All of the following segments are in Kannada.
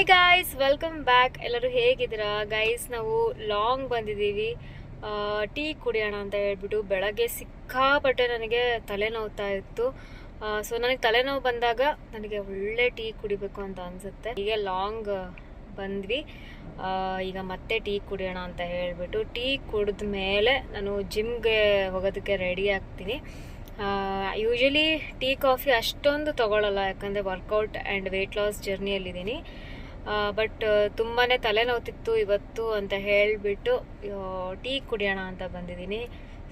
Hi guys, welcome back. ಎಲ್ಲರೂ ಹೇಗಿದ್ದೀರಾ ಗೈಸ್? ನಾವು ಲಾಂಗ್ ಬಂದಿದ್ದೀವಿ ಟೀ ಕುಡಿಯೋಣ ಅಂತ ಹೇಳ್ಬಿಟ್ಟು. ಬೆಳಗ್ಗೆ ಸಿಕ್ಕಾಪಟ್ಟೆ ನನಗೆ ತಲೆನೋವ್ತಾ ಇತ್ತು. ಸೊ ನನಗೆ ತಲೆನೋವು ಬಂದಾಗ ನನಗೆ ಒಳ್ಳೆ ಟೀ ಕುಡಿಬೇಕು ಅಂತ ಅನಿಸುತ್ತೆ. ಹೀಗೆ ಲಾಂಗ್ ಬಂದ್ವಿ. ಈಗ ಮತ್ತೆ ಟೀ ಕುಡಿಯೋಣ ಅಂತ ಹೇಳ್ಬಿಟ್ಟು ಟೀ ಕುಡಿದ ಮೇಲೆ ನಾನು ಜಿಮ್ಗೆ ಹೋಗೋದಕ್ಕೆ ರೆಡಿ ಆಗ್ತೀನಿ. ಯೂಶಲಿ ಟೀ ಕಾಫಿ ಅಷ್ಟೊಂದು ತೊಗೊಳ್ಳಲ್ಲ, ಯಾಕಂದರೆ ವರ್ಕೌಟ್ ಆ್ಯಂಡ್ ವೆಯ್ಟ್ ಲಾಸ್ ಜರ್ನಿಯಲ್ಲಿದ್ದೀನಿ. ಬಟ್ ತುಂಬಾ ತಲೆನೋವ್ತಿತ್ತು ಇವತ್ತು ಅಂತ ಹೇಳಿಬಿಟ್ಟು ಟೀ ಕುಡಿಯೋಣ ಅಂತ ಬಂದಿದ್ದೀನಿ.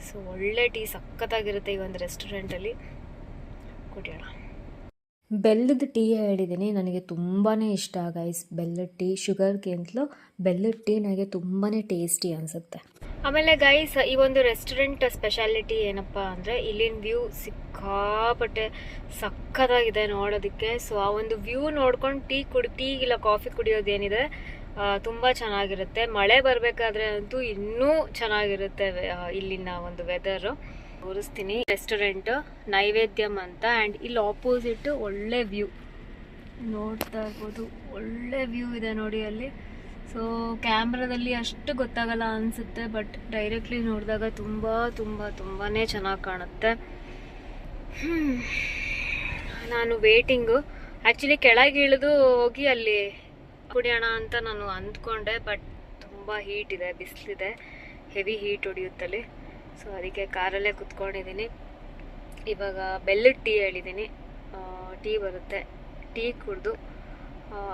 ಸೊ ಒಳ್ಳೆ ಟೀ ಸಖತ್ತಾಗಿರುತ್ತೆ ಈ ಒಂದು ರೆಸ್ಟೋರೆಂಟಲ್ಲಿ. ಕುಡಿಯೋಣ. ಬೆಲ್ಲದ ಟೀ ಹೇಳಿದ್ದೀನಿ, ನನಗೆ ತುಂಬಾ ಇಷ್ಟ ಗೈಸ್. ಬೆಲ್ಲದ ಟೀ ಶುಗರ್ಗಿಂತಲೂ ಬೆಲ್ಲದ ಟೀ ನನಗೆ ತುಂಬಾ ಟೇಸ್ಟಿ ಅನಿಸುತ್ತೆ. ಆಮೇಲೆ ಗೈಸ್, ಈ ಒಂದು ರೆಸ್ಟೋರೆಂಟ್ ಸ್ಪೆಷಾಲಿಟಿ ಏನಪ್ಪ ಅಂದರೆ ಇಲ್ಲಿನ ವ್ಯೂ ಸಿಕ್ಕಾಪಟ್ಟೆ ಸಖತ್ತಾಗಿದೆ ನೋಡೋದಕ್ಕೆ. ಸೊ ಆ ಒಂದು ವ್ಯೂ ನೋಡ್ಕೊಂಡು ಟೀ ಇಲ್ಲ ಕಾಫಿ ಕುಡಿಯೋದೇನಿದೆ ತುಂಬ ಚೆನ್ನಾಗಿರುತ್ತೆ. ಮಳೆ ಬರಬೇಕಾದ್ರೆ ಅಂತೂ ಇನ್ನೂ ಚೆನ್ನಾಗಿರುತ್ತೆ ಇಲ್ಲಿನ ಒಂದು ವೆದರು. ತೋರಿಸ್ತೀನಿ. ರೆಸ್ಟೋರೆಂಟ್ ನೈವೇದ್ಯಂ ಅಂತ, ಆ್ಯಂಡ್ ಇಲ್ಲಿ ಆಪೋಸಿಟ್ ಒಳ್ಳೆ ವ್ಯೂ ನೋಡ್ತಾ ಇರ್ಬೋದು. ಒಳ್ಳೆ ವ್ಯೂ ಇದೆ ನೋಡಿ ಅಲ್ಲಿ. ಸೊ ಕ್ಯಾಮ್ರಾದಲ್ಲಿ ಅಷ್ಟು ಗೊತ್ತಾಗಲ್ಲ ಅನಿಸುತ್ತೆ, ಬಟ್ ಡೈರೆಕ್ಟ್ಲಿ ನೋಡಿದಾಗ ತುಂಬಾ ಚೆನ್ನಾಗಿ ಕಾಣುತ್ತೆ. ನಾನು ವೇಟಿಂಗು ಆ್ಯಕ್ಚುಲಿ ಕೆಳಗೆ ಇಳಿದು ಹೋಗಿ ಅಲ್ಲಿ ಕುಡಿಯೋಣ ಅಂತ ನಾನು ಅಂದ್ಕೊಂಡೆ, ಬಟ್ ತುಂಬ ಹೀಟ್ ಇದೆ, ಬಿಸಿಲಿದೆ, ಹೆವಿ ಹೀಟ್ ಹೊಡೆಯುತ್ತಲ್ಲಿ. ಸೊ ಅದಕ್ಕೆ ಕಾರಲ್ಲೇ ಕುತ್ಕೊಂಡಿದ್ದೀನಿ. ಇವಾಗ ಬೆಲ್ಲದ ಟೀ ಹೇಳಿದ್ದೀನಿ, ಟೀ ಬರುತ್ತೆ. ಟೀ ಕುಡಿದು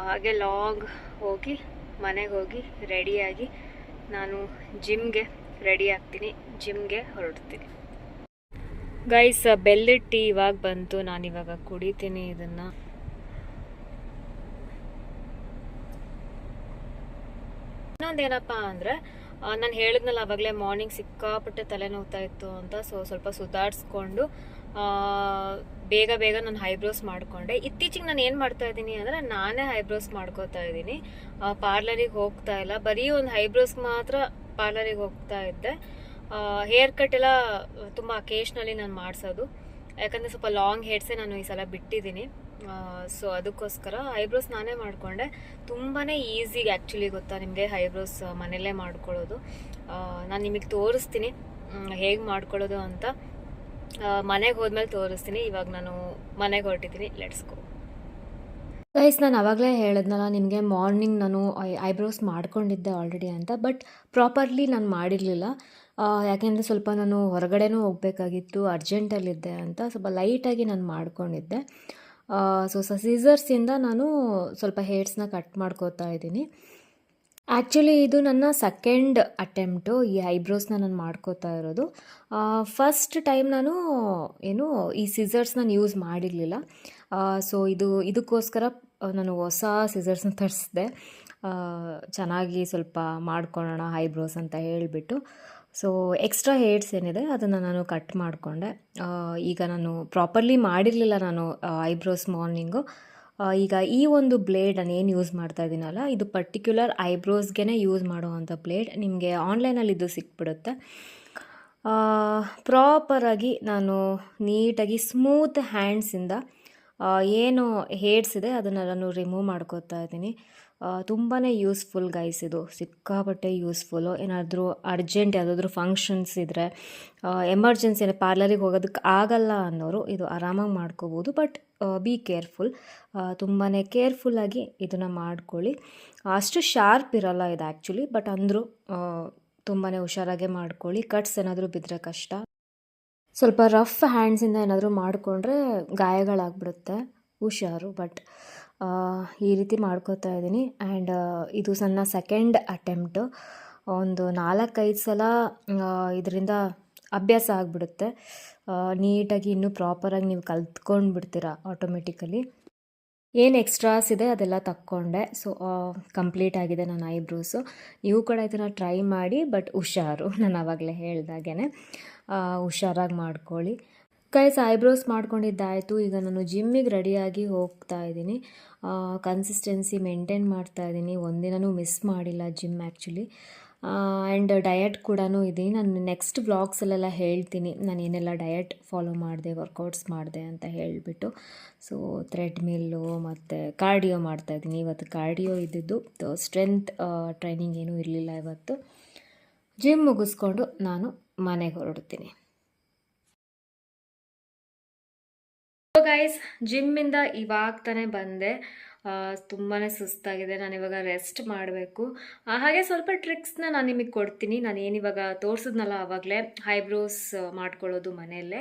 ಹಾಗೆ ಲಾಂಗ್ ಹೋಗಿ ಮನೆಗೆ ಹೋಗಿ ರೆಡಿಯಾಗಿ ನಾನು ಜಿಮ್ಗೆ ರೆಡಿ ಆಗ್ತೀನಿ, ಜಿಮ್ಗೆ ಹೊರಡ್ತೀನಿ. ಗೈಸ್, ಬೆಲ್ಲದ ಟೀ ಇವಾಗ ಬಂತು, ನಾನಿವಾಗ ಕುಡಿತೀನಿ ಇದನ್ನು. ಇನ್ನೊಂದೇನಪ್ಪ ಅಂದರೆ, ನಾನು ಹೇಳಿದ್ನಲ್ಲ ಆವಾಗಲೇ ಮಾರ್ನಿಂಗ್ ಸಿಕ್ಕಾಪಟ್ಟೆ ತಲೆನೋವ್ತಾ ಇತ್ತು ಅಂತ. ಸೊ ಸ್ವಲ್ಪ ಸುಧಾರಿಸ್ಕೊಂಡು ಬೇಗ ನಾನು ಐಬ್ರೋಸ್ ಮಾಡಿಕೊಂಡೆ. ಇತ್ತೀಚೆಗೆ ನಾನು ಏನು ಮಾಡ್ತಾ ಇದ್ದೀನಿ ಅಂದರೆ, ನಾನೇ ಐಬ್ರೋಸ್ ಮಾಡ್ಕೋತಾ ಇದ್ದೀನಿ. ಪಾರ್ಲರಿಗೆ ಹೋಗ್ತಾ ಇಲ್ಲ, ಬರೀ ಒಂದು ಐಬ್ರೋಸ್ ಮಾತ್ರ ಪಾರ್ಲರಿಗೆ ಹೋಗ್ತಾ ಇದ್ದೆ. ಹೇರ್ ಕಟ್ ಎಲ್ಲ ತುಂಬ ಅಕೇಶ್ನಲಿ ನಾನು ಮಾಡಿಸೋದು, ಯಾಕಂದರೆ ಸ್ವಲ್ಪ ಲಾಂಗ್ ಹೇರ್ಸೇ ನಾನು ಈ ಸಲ ಬಿಟ್ಟಿದ್ದೀನಿ. ಸೊ ಅದಕ್ಕೋಸ್ಕರ ಐಬ್ರೋಸ್ ನಾನೇ ಮಾಡಿಕೊಂಡೆ. ತುಂಬಾ ಈಸಿಗೆ ಆ್ಯಕ್ಚುಲಿ, ಗೊತ್ತಾ ನಿಮಗೆ ಐಬ್ರೋಸ್ ಮನೆಯಲ್ಲೇ ಮಾಡ್ಕೊಳ್ಳೋದು. ನಾನು ನಿಮಗೆ ತೋರಿಸ್ತೀನಿ ಹೇಗೆ ಮಾಡ್ಕೊಳ್ಳೋದು ಅಂತ. ಮನೆಗೆ ಹೋದ್ಮೇಲೆ ತೋರಿಸ್ತೀನಿ. ಇವಾಗ ನಾನು ಮನೆಗೆ ಹೊರಟಿದ್ದೀನಿ. Let's go. ಗೈಸ್, ನಾನು ಆವಾಗಲೇ ಹೇಳಿದ್ನಲ್ಲ ನಿಮಗೆ, ಮಾರ್ನಿಂಗ್ ನಾನು ಐಬ್ರೋಸ್ ಮಾಡ್ಕೊಂಡಿದ್ದೆ ಆಲ್ರೆಡಿ ಅಂತ, ಬಟ್ ಪ್ರಾಪರ್ಲಿ ನಾನು ಮಾಡಿರಲಿಲ್ಲ. ಯಾಕೆಂದರೆ ಸ್ವಲ್ಪ ನಾನು ಹೊರಗಡೆನೂ ಹೋಗಬೇಕಾಗಿತ್ತು, ಅರ್ಜೆಂಟಲ್ಲಿದ್ದೆ ಅಂತ ಸ್ವಲ್ಪ ಲೈಟಾಗಿ ನಾನು ಮಾಡ್ಕೊಂಡಿದ್ದೆ. ಸೊ ಸೀಸರ್ಸಿಂದ ನಾನು ಸ್ವಲ್ಪ ಹೇರ್ಸ್ನ ಕಟ್ ಮಾಡ್ಕೋತಾ ಇದ್ದೀನಿ. ಆ್ಯಕ್ಚುಲಿ ಇದು ನನ್ನ ಸೆಕೆಂಡ್ ಅಟೆಂಪ್ಟು ಈ ಐಬ್ರೋಸ್ನ ನಾನು ಮಾಡ್ಕೋತಾ ಇರೋದು. ಫಸ್ಟ್ ಟೈಮ್ ನಾನು ಈ ಸಿಸರ್ಸ್ನ ಯೂಸ್ ಮಾಡಿರಲಿಲ್ಲ. ಸೊ ಇದಕ್ಕೋಸ್ಕರ ನಾನು ಹೊಸ ಸಿಸರ್ಸ್ನ ತರಿಸಿದೆ, ಚೆನ್ನಾಗಿ ಸ್ವಲ್ಪ ಮಾಡ್ಕೊಳ್ಳೋಣ ಐಬ್ರೋಸ್ ಅಂತ ಹೇಳಿಬಿಟ್ಟು. ಸೊ ಎಕ್ಸ್ಟ್ರಾ ಹೇರ್ಸ್ ಏನಿದೆ ಅದನ್ನು ನಾನು ಕಟ್ ಮಾಡಿಕೊಂಡೆ. ಈಗ ನಾನು ಪ್ರಾಪರ್ಲಿ ಮಾಡಿರಲಿಲ್ಲ ನಾನು ಐಬ್ರೋಸ್ ಮಾರ್ನಿಂಗು. ಈಗ ಈ ಒಂದು ಬ್ಲೇಡ್ ನಾನು ಏನು ಯೂಸ್ ಮಾಡ್ತಾ ಇದ್ದೀನಲ್ಲ, ಇದು ಪರ್ಟಿಕ್ಯುಲರ್ ಐಬ್ರೋಸ್ಗೆ ಯೂಸ್ ಮಾಡುವಂಥ ಬ್ಲೇಡ್. ನಿಮಗೆ ಆನ್ಲೈನಲ್ಲಿ ಇದು ಸಿಕ್ಬಿಡುತ್ತೆ. ಪ್ರಾಪರಾಗಿ ನಾನು ನೀಟಾಗಿ ಸ್ಮೂತ್ ಹ್ಯಾಂಡ್ಸಿಂದ ಏನು ಹೇರ್ಸ್ ಇದೆ ಅದನ್ನು ನಾನು ರಿಮೂವ್ ಮಾಡ್ಕೋತಾ ಇದ್ದೀನಿ. ತುಂಬಾ ಯೂಸ್ಫುಲ್ ಗೈಸ್, ಇದು ಸಿಕ್ಕಾಪಟ್ಟೆ ಯೂಸ್ಫುಲ್ಲು. ಏನಾದರೂ ಅರ್ಜೆಂಟ್ ಯಾವುದಾದ್ರೂ ಫಂಕ್ಷನ್ಸ್ ಇದ್ದರೆ, ಎಮರ್ಜೆನ್ಸಿ ಪಾರ್ಲರಿಗೆ ಹೋಗೋದಕ್ಕೆ ಆಗಲ್ಲ ಅನ್ನೋರು ಇದು ಆರಾಮಾಗಿ ಮಾಡ್ಕೋಬೋದು. ಬಟ್ ಬಿ ಕೇರ್ಫುಲ್, ತುಂಬಾ ಕೇರ್ಫುಲ್ಲಾಗಿ ಇದನ್ನು ಮಾಡ್ಕೊಳ್ಳಿ. ಅಷ್ಟು ಶಾರ್ಪ್ ಇರೋಲ್ಲ ಇದು ಆ್ಯಕ್ಚುಲಿ, ಬಟ್ ಅಂದರೂ ತುಂಬಾ ಹುಷಾರಾಗೆ ಮಾಡ್ಕೊಳ್ಳಿ. ಕಟ್ಸ್ ಏನಾದರೂ ಬಿದ್ದರೆ ಕಷ್ಟ. ಸ್ವಲ್ಪ ರಫ್ ಹ್ಯಾಂಡ್ಸಿಂದ ಏನಾದರೂ ಮಾಡಿಕೊಂಡ್ರೆ ಗಾಯಗಳಾಗ್ಬಿಡುತ್ತೆ, ಹುಷಾರು. ಬಟ್ ಈ ರೀತಿ ಮಾಡ್ಕೋತಾ ಇದ್ದೀನಿ. ಆ್ಯಂಡ್ ಇದು ನನ್ನ ಸೆಕೆಂಡ್ ಅಟೆಂಪ್ಟು. ಒಂದು 4-5 ಸಲ ಇದರಿಂದ ಅಭ್ಯಾಸ ಆಗಿಬಿಡುತ್ತೆ. ನೀಟಾಗಿ ಇನ್ನೂ ಪ್ರಾಪರಾಗಿ ನೀವು ಕಲ್ತ್ಕೊಂಡು ಬಿಡ್ತೀರಾ ಆಟೋಮೆಟಿಕಲಿ. ಏನು ಎಕ್ಸ್ಟ್ರಾಸ್ ಇದೆ ಅದೆಲ್ಲ ತಕ್ಕೊಂಡೆ. ಸೊ ಕಂಪ್ಲೀಟ್ ಆಗಿದೆ ನನ್ನ ಐಬ್ರೋಸು. ನೀವು ಕೂಡ ಇದನ್ನು ಟ್ರೈ ಮಾಡಿ, ಬಟ್ ಹುಷಾರು, ನಾನು ಆವಾಗಲೇ ಹೇಳ್ದಾಗೇ ಹುಷಾರಾಗಿ ಮಾಡ್ಕೊಳ್ಳಿ. ಗೈಸ್, ಐಬ್ರೋಸ್ ಮಾಡ್ಕೊಂಡಿದ್ದಾಯಿತು. ಈಗ ನಾನು ಜಿಮ್ಮಿಗೆ ರೆಡಿಯಾಗಿ ಹೋಗ್ತಾ ಇದ್ದೀನಿ. ಕನ್ಸಿಸ್ಟೆನ್ಸಿ ಮೇಂಟೈನ್ ಮಾಡ್ತಾ ಇದ್ದೀನಿ, ಒಂದಿನೂ ಮಿಸ್ ಮಾಡಿಲ್ಲ ಜಿಮ್ ಆ್ಯಕ್ಚುಲಿ. ಆ್ಯಂಡ್ ಡಯಟ್ ಕೂಡ ಇದ್ದೀನಿ. ನಾನು ನೆಕ್ಸ್ಟ್ ವ್ಲಾಗ್ಸಲ್ಲೆಲ್ಲ ಹೇಳ್ತೀನಿ ನಾನು ಏನೆಲ್ಲ ಡಯಟ್ ಫಾಲೋ ಮಾಡಿದೆ, ವರ್ಕೌಟ್ಸ್ ಮಾಡಿದೆ ಅಂತ ಹೇಳಿಬಿಟ್ಟು. ಸೊ ಥ್ರೆಡ್ಮಿಲ್ಲು ಮತ್ತು ಕಾರ್ಡಿಯೋ ಮಾಡ್ತಾಯಿದ್ದೀನಿ. ಇವತ್ತು ಕಾರ್ಡಿಯೋ ಇದ್ದಿದ್ದು, ಸ್ಟ್ರೆಂತ್ ಟ್ರೈನಿಂಗ್ ಏನೂ ಇರಲಿಲ್ಲ ಇವತ್ತು. ಜಿಮ್ ಮುಗಿಸ್ಕೊಂಡು ನಾನು ಮನೆಗೆ ಹೊರಡ್ತೀನಿ. ಗೈಸ್, ಜಿಮ್ಮಿಂದ ಇವಾಗ ತಾನೇ ಬಂದೆ. ತುಂಬಾ ಸುಸ್ತಾಗಿದೆ. ನಾನಿವಾಗ ರೆಸ್ಟ್ ಮಾಡಬೇಕು. ಹಾಗೆ ಸ್ವಲ್ಪ ಟ್ರಿಕ್ಸ್ನ ನಾನು ನಿಮಗೆ ಕೊಡ್ತೀನಿ. ನಾನು ಏನಿವಾಗ ತೋರಿಸಿದ್ನಲ್ಲ ಆವಾಗಲೇ, ಐಬ್ರೋಸ್ ಮಾಡ್ಕೊಳ್ಳೋದು ಮನೆಯಲ್ಲೇ.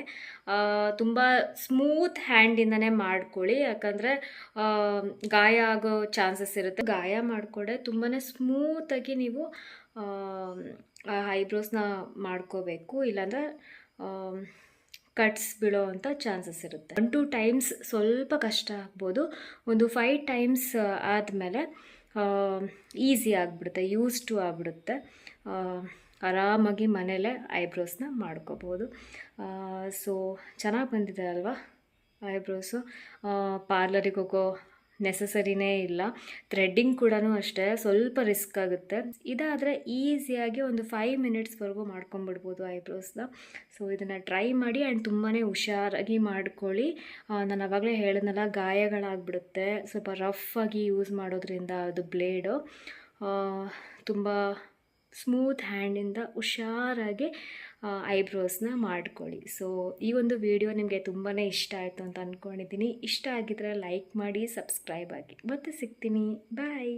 ತುಂಬ ಸ್ಮೂತ್ ಹ್ಯಾಂಡಿಂದನೇ ಮಾಡ್ಕೊಳ್ಳಿ, ಯಾಕಂದರೆ ಗಾಯ ಆಗೋ ಚಾನ್ಸಸ್ ಇರುತ್ತೆ. ಗಾಯ ಮಾಡಿಕೊಂಡೆ ತುಂಬಾ ಸ್ಮೂತಾಗಿ ನೀವು ಐಬ್ರೋಸ್ನ ಮಾಡ್ಕೋಬೇಕು, ಇಲ್ಲಾಂದರೆ ಕಟ್ಸ್ ಬೀಳೋ ಅಂಥ ಚಾನ್ಸಸ್ ಇರುತ್ತೆ. 1-2 ಟೈಮ್ಸ್ ಸ್ವಲ್ಪ ಕಷ್ಟ ಆಗ್ಬೋದು. ಒಂದು 5 ಟೈಮ್ಸ್ ಆದಮೇಲೆ ಈಸಿ ಆಗಿಬಿಡುತ್ತೆ, ಯೂಸ್ ಟು ಆಗಿಬಿಡುತ್ತೆ. ಆರಾಮಾಗಿ ಮನೇಲೇ ಐಬ್ರೋಸ್ನ ಮಾಡ್ಕೋಬೋದು. ಸೊ ಚೆನ್ನಾಗಿ ಬಂದಿದೆ ಅಲ್ವಾ ಐಬ್ರೋಸು. ಪಾರ್ಲರಿಗೆ ಹೋಗೋ ನೆಸಸರಿನೇ ಇಲ್ಲ. ಥ್ರೆಡ್ಡಿಂಗ್ ಕೂಡ ಅಷ್ಟೇ, ಸ್ವಲ್ಪ ರಿಸ್ಕ್ ಆಗುತ್ತೆ. ಇದಾದರೆ ಈಸಿಯಾಗಿ ಒಂದು 5 ಮಿನಿಟ್ಸ್ವರೆಗೂ ಮಾಡ್ಕೊಂಬಿಡ್ಬೋದು ಐಬ್ರೋಸ್ನ. ಸೊ ಇದನ್ನು ಟ್ರೈ ಮಾಡಿ. ಆ್ಯಂಡ್ ತುಂಬಾ ಹುಷಾರಾಗಿ ಮಾಡ್ಕೊಳ್ಳಿ. ನಾನು ಆವಾಗಲೇ ಹೇಳಿದ್ನಲ್ಲ, ಗಾಯಗಳಾಗ್ಬಿಡುತ್ತೆ ಸ್ವಲ್ಪ ರಫಾಗಿ ಯೂಸ್ ಮಾಡೋದ್ರಿಂದ. ಅದು ಬ್ಲೇಡು ತುಂಬ ಸ್ಮೂತ್ ಹ್ಯಾಂಡಿಂದ ಹುಷಾರಾಗಿ ಐಬ್ರೋಸ್ನ ಮಾಡ್ಕೊಳ್ಳಿ. ಸೊ ಈ ಒಂದು ವಿಡಿಯೋ ನಿಮಗೆ ತುಂಬಾ ಇಷ್ಟ ಆಯಿತು ಅಂತ ಅಂದ್ಕೊಂಡಿದ್ದೀನಿ. ಇಷ್ಟ ಆಗಿದ್ರೆ ಲೈಕ್ ಮಾಡಿ, ಸಬ್ಸ್ಕ್ರೈಬ್ ಆಗಿ. ಮತ್ತೆ ಸಿಗ್ತೀನಿ. ಬಾಯ್.